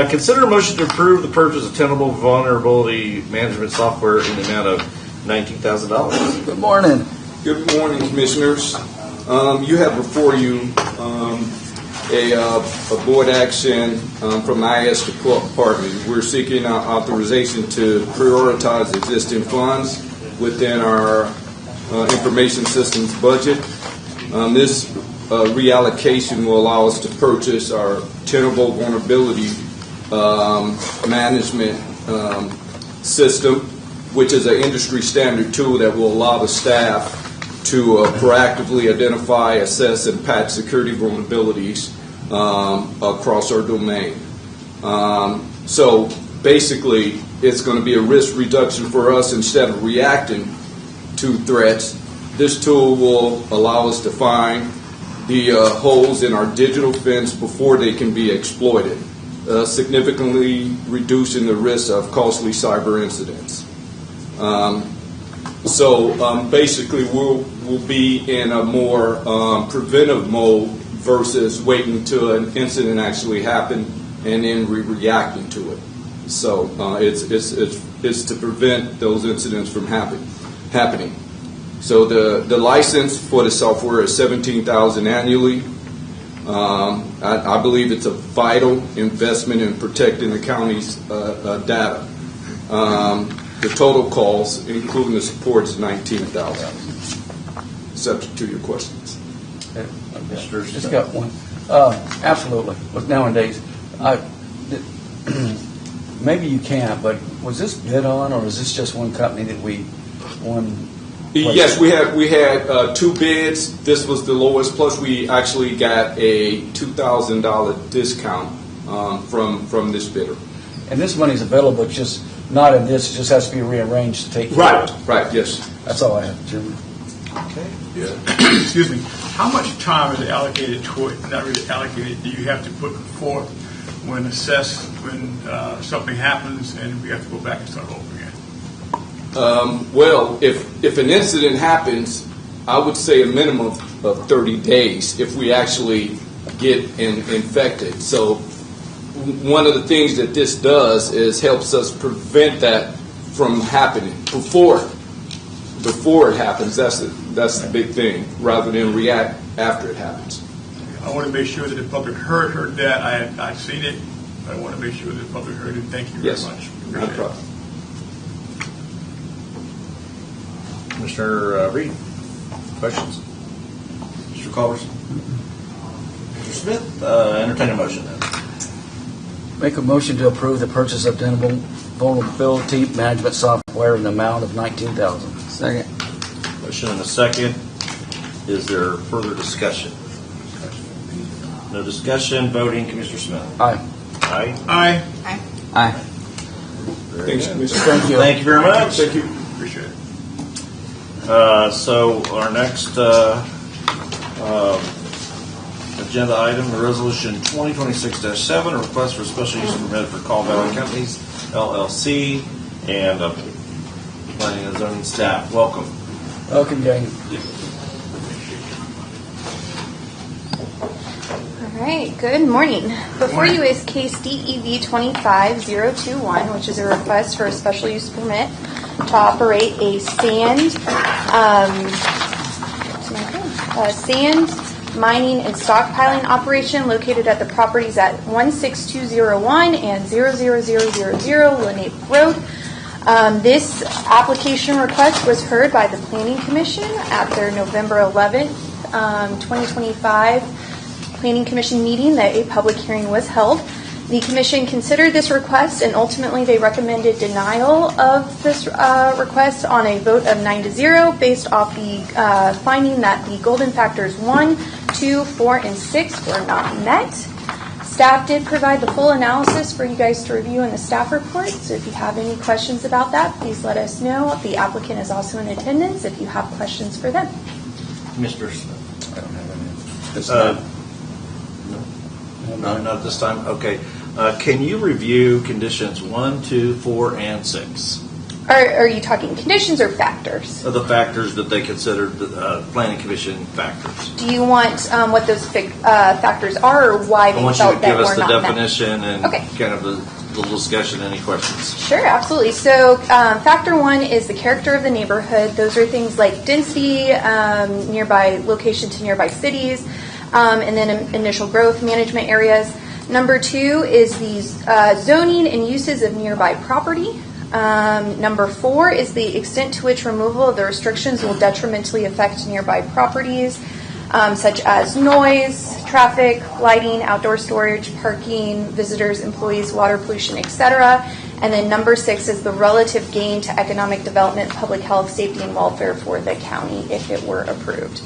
Consider a motion to approve the purchase of tenable vulnerability management software in the amount of $19,000. Good morning. Good morning, Commissioners. You have before you a board action from the IS Department. We're seeking authorization to prioritize existing funds within our information systems budget. This reallocation will allow us to purchase our tenable vulnerability management system, which is an industry standard tool that will allow the staff to proactively identify, assess, and patch security vulnerabilities across our domain. So basically, it's going to be a risk reduction for us. Instead of reacting to threats, this tool will allow us to find the holes in our digital fence before they can be exploited, significantly reducing the risk of costly cyber incidents. Basically, we'll be in a more preventive mode versus waiting till an incident actually happened and then reacting to it. So it's to prevent those incidents from happening. So the license for the software is $17,000 annually. I believe it's a vital investment in protecting the county's data. The total cost, including the support, is $19,000. Subject to your questions. Just got one. Absolutely. But nowadays, maybe you can't, but was this bid on, or is this just one company that we won? Yes, we had two bids. This was the lowest. Plus, we actually got a $2,000 discount from this bidder. And this money's available, but just not in this. It just has to be rearranged to take care of it. Right. Yes. That's all I have, Chairman. Okay. Yeah. Excuse me. How much time is allocated toward? Not really allocated. Do you have to put forth when something happens and we have to go back and start over again? Well, if an incident happens, I would say a minimum of 30 days if we actually get infected. So one of the things that this does is helps us prevent that from happening before it happens. That's the big thing, rather than react after it happens. I want to make sure that the public heard that. I've seen it, but I want to make sure that the public heard it. Thank you very much. No problem. Commissioner Reed, questions? Mr. Culvers? Mr. Smith, entertain a motion then. Make a motion to approve the purchase of tenable vulnerability management software in the amount of $19,000. Second. Motion and a second. Is there further discussion? No discussion. Voting. Commissioner Smith. Aye. Aye. Aye. Aye. Thanks, Commissioner. Thank you. Thank you very much. Thank you. Appreciate it. So our next agenda item, the resolution 2026-7, a request for special use permit for Call Valley Companies, LLC, and planning and zoning staff. Welcome. Welcome, gang. All right, good morning. Before you is case DEV 25021, which is a request for a special use permit to operate a sand mining and stockpiling operation located at the properties at 16201 and 00000 Lenape Road. This application request was heard by the Planning Commission at their November 11th, 2025 Planning Commission meeting that a public hearing was held. The Commission considered this request and ultimately they recommended denial of this request on a vote of 9-0 based off the finding that the golden factors 1, 2, 4, and 6 were not met. Staff did provide the full analysis for you guys to review in the staff report, so if you have any questions about that, please let us know. The applicant is also in attendance if you have questions for them. Mr. Smith. I don't have any. This No, not this time. Okay. Can you review conditions 1, 2, 4, and 6? Are you talking conditions or factors? The factors that they considered the Planning Commission factors. Do you want what those factors are, or why they I want you to felt that give us were the not met? definition and Okay. kind of the discussion. Any questions? Sure, absolutely. So factor 1 is the character of the neighborhood. Those are things like density, nearby location to nearby cities, and then initial growth management areas. Number 2 is the zoning and uses of nearby property. Number 4 is the extent to which removal of the restrictions will detrimentally affect nearby properties, such as noise, traffic, lighting, outdoor storage, parking, visitors, employees, water pollution, etc. And then number 6 is the relative gain to economic development, public health, safety, and welfare for the county if it were approved.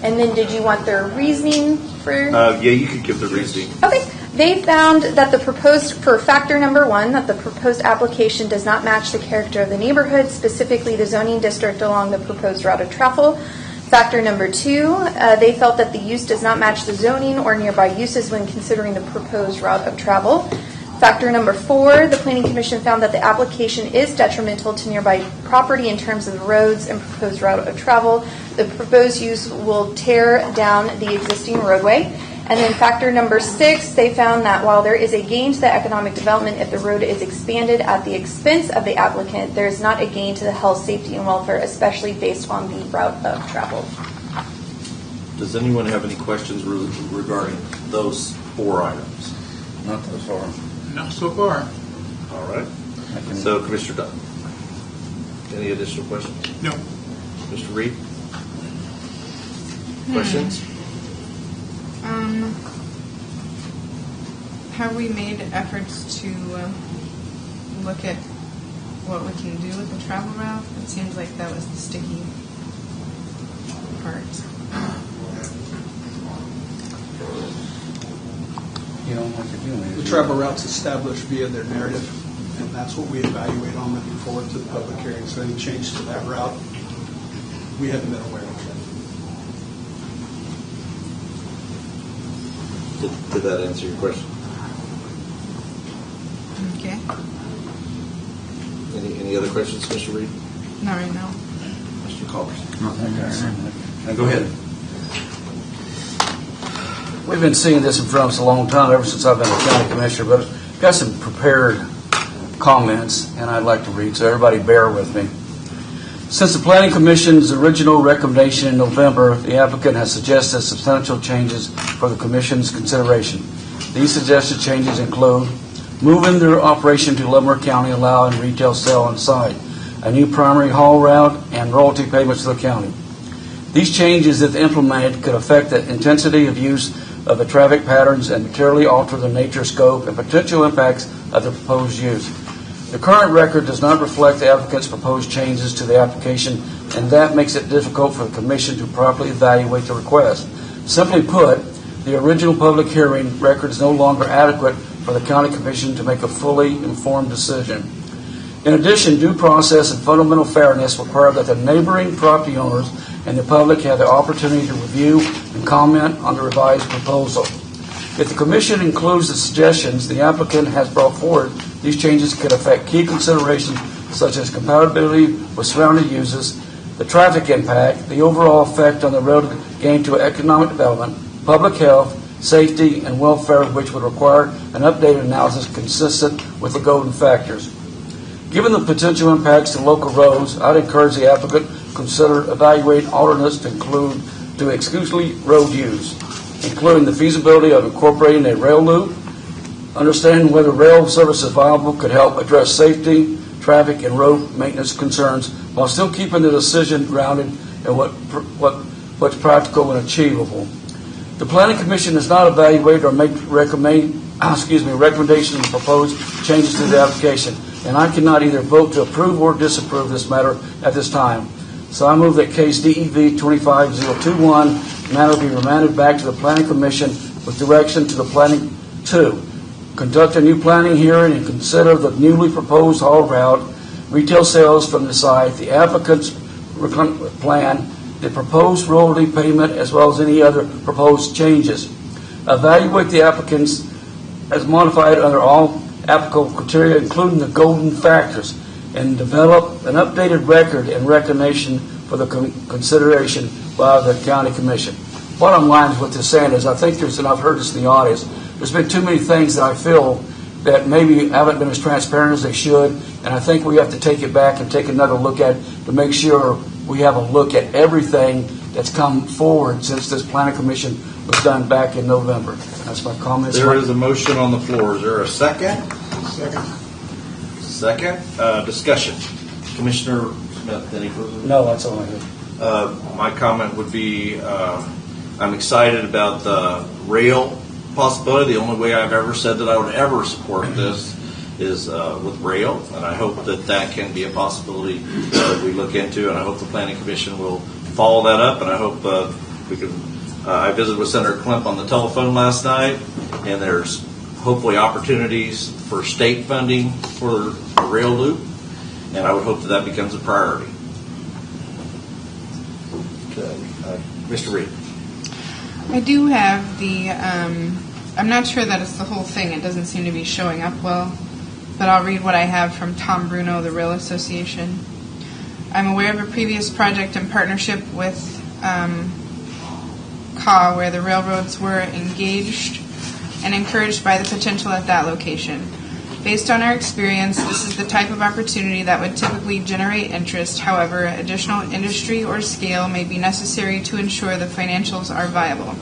And then did you want their reasoning for? Yeah, you could give the reasoning. Okay. They found that for factor number 1, that the proposed application does not match the character of the neighborhood, specifically the zoning district along the proposed route of travel. Factor number 2, they felt that the use does not match the zoning or nearby uses when considering the proposed route of travel. Factor number 4, the Planning Commission found that the application is detrimental to nearby property in terms of the roads and proposed route of travel. The proposed use will tear down the existing roadway. And then factor number 6, they found that while there is a gain to the economic development if the road is expanded at the expense of the applicant, there is not a gain to the health, safety, and welfare, especially based on the route of travel. Does anyone have any questions regarding those 4 items? Not so far. Not so far. All right. So, Commissioner Dunn, any additional questions? No. Mr. Reed? Questions? Have we made efforts to look at what we can do with the travel route? It seems like that was the sticky part. You don't have to do anything. The travel routes established via their narrative, and that's what we evaluate on moving forward to the public hearing. So any change to that route, we haven't been aware of. Did that answer your question? Okay. Any other questions, Mr. Reed? Not right now. Mr. Collins? No, thank you. Go ahead. We've been seeing this in front of us a long time, ever since I've been a county commissioner, but I've got some prepared comments, and I'd like to read, so everybody bear with me. Since the Planning Commission's original recommendation in November, the applicant has suggested substantial changes for the Commission's consideration. These suggested changes include moving their operation to Leavenworth County, allowing retail sale on site, a new primary haul route, and royalty payments to the county. These changes, if implemented, could affect the intensity of use of the traffic patterns and materially alter the nature, scope, and potential impacts of the proposed use. The current record does not reflect the applicant's proposed changes to the application, and that makes it difficult for the Commission to properly evaluate the request. Simply put, the original public hearing record is no longer adequate for the County Commission to make a fully informed decision. In addition, due process and fundamental fairness require that the neighboring property owners and the public have the opportunity to review and comment on the revised proposal. If the Commission includes the suggestions the applicant has brought forward, these changes could affect key considerations such as compatibility with surrounding uses, the traffic impact, the overall effect on the road gain to economic development, public health, safety, and welfare, which would require an updated analysis consistent with the golden factors. Given the potential impacts to local roads, I'd encourage the applicant to consider evaluating alternates to exclusively road use, including the feasibility of incorporating a rail loop. Understanding whether rail service is viable could help address safety, traffic, and road maintenance concerns while still keeping the decision grounded in what's practical and achievable. The Planning Commission does not evaluate or make recommendations on proposed changes to the application, and I cannot either vote to approve or disapprove this matter at this time. So I move that case DEV 25021 matter be remanded back to the Planning Commission with direction to the Planning to conduct a new planning hearing and consider the newly proposed haul route, retail sales from the site, the applicant's plan, the proposed royalty payment, as well as any other proposed changes. Evaluate the applicants as modified under all applicable criteria, including the golden factors, and develop an updated record and recognition for the consideration by the County Commission. Bottom line is what they're saying is I think there's, and I've heard this in the audience, there's been too many things that I feel that maybe haven't been as transparent as they should, and I think we have to take it back and take another look at it to make sure we have a look at everything that's come forward since this Planning Commission was done back in November. That's my comments. There is a motion on the floor. Is there a second? Second. Discussion. Commissioner Smith, any further? No, that's all I have. My comment would be I'm excited about the rail possibility. The only way I've ever said that I would ever support this is with rail, and I hope that that can be a possibility that we look into, and I hope the Planning Commission will follow that up, and I hope we can. I visited with Senator Klemp on the telephone last night, and there's hopefully opportunities for state funding for the rail loop, and I would hope that that becomes a priority. Okay. Mr. Reed. I do have the, I'm not sure that it's the whole thing. It doesn't seem to be showing up well, but I'll read what I have from Tom Bruno, the Rail Association. I'm aware of a previous project in partnership with CAW where the railroads were engaged and encouraged by the potential at that location. Based on our experience, this is the type of opportunity that would typically generate interest. However, additional industry or scale may be necessary to ensure the financials are viable.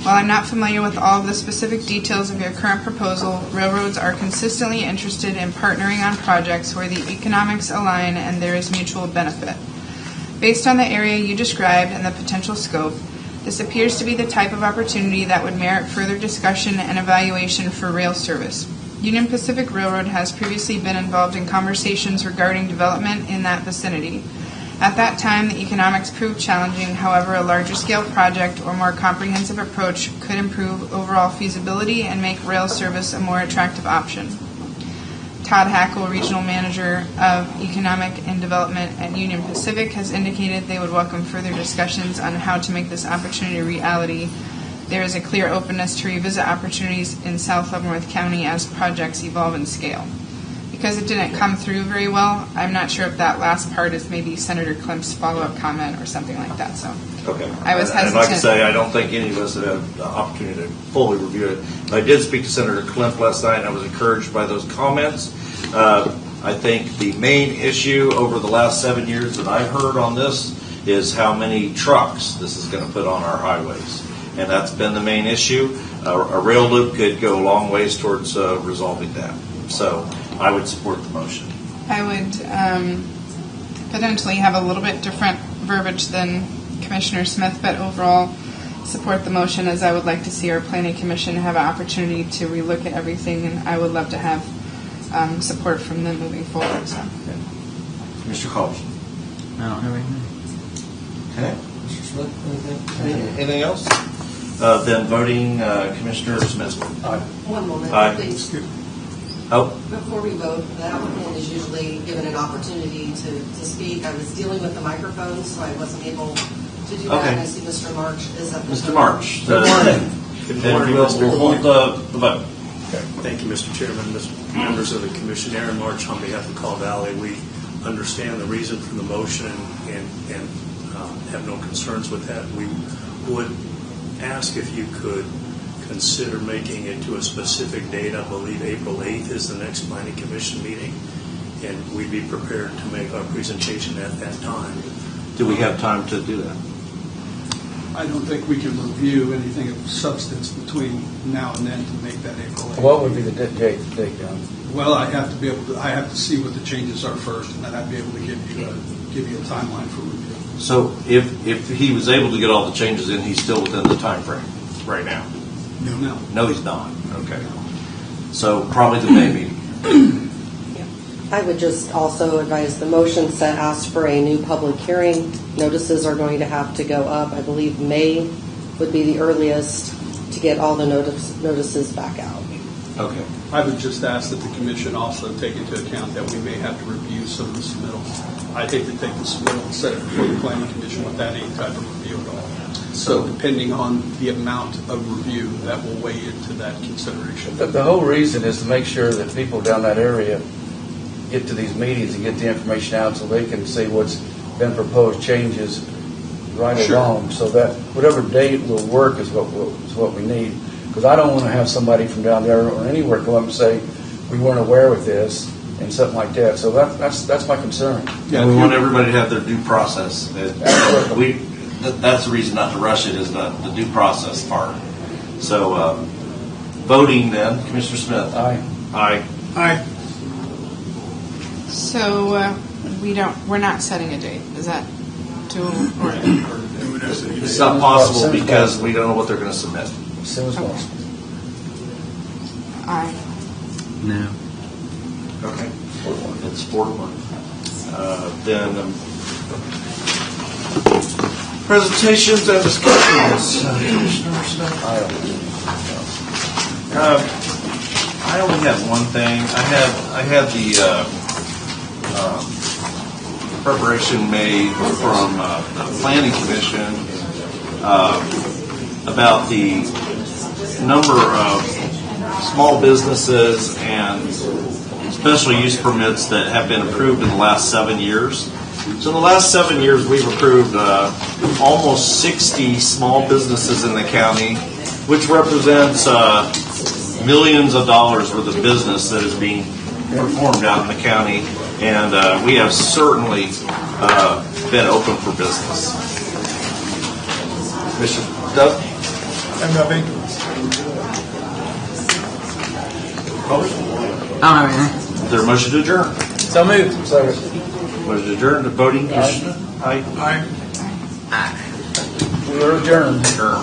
While I'm not familiar with all of the specific details of your current proposal, railroads are consistently interested in partnering on projects where the economics align and there is mutual benefit. Based on the area you described and the potential scope, this appears to be the type of opportunity that would merit further discussion and evaluation for rail service. Union Pacific Railroad has previously been involved in conversations regarding development in that vicinity. At that time, the economics proved challenging. However, a larger scale project or more comprehensive approach could improve overall feasibility and make rail service a more attractive option. Todd Hackle, Regional Manager of Economic and Development at Union Pacific, has indicated they would welcome further discussions on how to make this opportunity a reality. There is a clear openness to revisit opportunities in South Leavenworth County as projects evolve in scale. Because it didn't come through very well, I'm not sure if that last part is maybe Senator Klemp's follow-up comment or something like that. So okay. I was hesitant. And like I say, I don't think any of us have had the opportunity to fully review it. I did speak to Senator Klemp last night, and I was encouraged by those comments. I think the main issue over the last 7 years that I've heard on this is how many trucks this is going to put on our highways. And that's been the main issue. A rail loop could go a long ways towards resolving that. So I would support the motion. I would potentially have a little bit different verbiage than Commissioner Smith, but overall support the motion, as I would like to see our Planning Commission have an opportunity to relook at everything, and I would love to have support from them moving forward. So. Mr. Collins. I don't have anything. Okay. Mr. Smith, anything else? Then voting, Commissioner Smith. Aye. One moment, Aye. please. Oh. Before we vote, the applicant is usually given an opportunity to speak. I was dealing with the microphone, so I wasn't able to do that. Okay. And I see Mr. March is up. Mr. March. Good morning. Good morning, We'll Mr. hold the vote. Okay. Thank you, Mr. Chairman, members of the Commission. Aaron March on behalf of Call Valley. We understand the reason for the motion and have no concerns with that. We would ask if you could consider making it to a specific date. I believe April 8th is the next Planning Commission meeting, and we'd be prepared to make our presentation at that time. Do we have time to do that? I don't think we can review anything of substance between now and then to make that April 8th. What would be the date, John? Well, I have to see what the changes are first, and then I'd be able to give you a timeline for review. So if he was able to get all the changes in, he's still within the time frame? right now? No. No, he's not. Okay. So probably the May meeting. I would just also advise the motion set asks for a new public hearing. Notices are going to have to go up. I believe May would be the earliest to get all the notices back out. Okay. I would just ask that the commission also take into account that we may have to review some of the submittals. I'd hate to take the submittal and set it before the planning commission without any type of review at all. So depending on the amount of review, that will weigh into that consideration. The whole reason is to make sure that people down that area get to these meetings and get the information out so they can see what's been proposed changes right or wrong, so that whatever date will work is what we need. Because I don't want to have somebody from down there or anywhere come up and say, we weren't aware of this, and something like that. So that's my concern. Yeah, we want everybody to have their due process. That's the reason not to rush it, is the due process part. So, voting then, Commissioner Smith. Aye. Aye. Aye. So we're not setting a date. Is that too? It's not possible because we don't know what they're going to submit. As soon as possible. Aye. No. Okay. It's 4-1. Then presentations and discussions. I only have one thing. I had the preparation made from the Planning Commission about the number of small businesses and special use permits that have been approved in the last 7 years. So in the last 7 years, we've approved almost 60 small businesses in the county, which represents millions of dollars worth of business that is being performed out in the county, and we have certainly been open for business. Mr. Doug? I'm nothing. I don't have anything. Is there a motion to adjourn? So moved. Motion to adjourn. The voting, Commissioner? Aye. Aye. We are adjourned. Adjourn.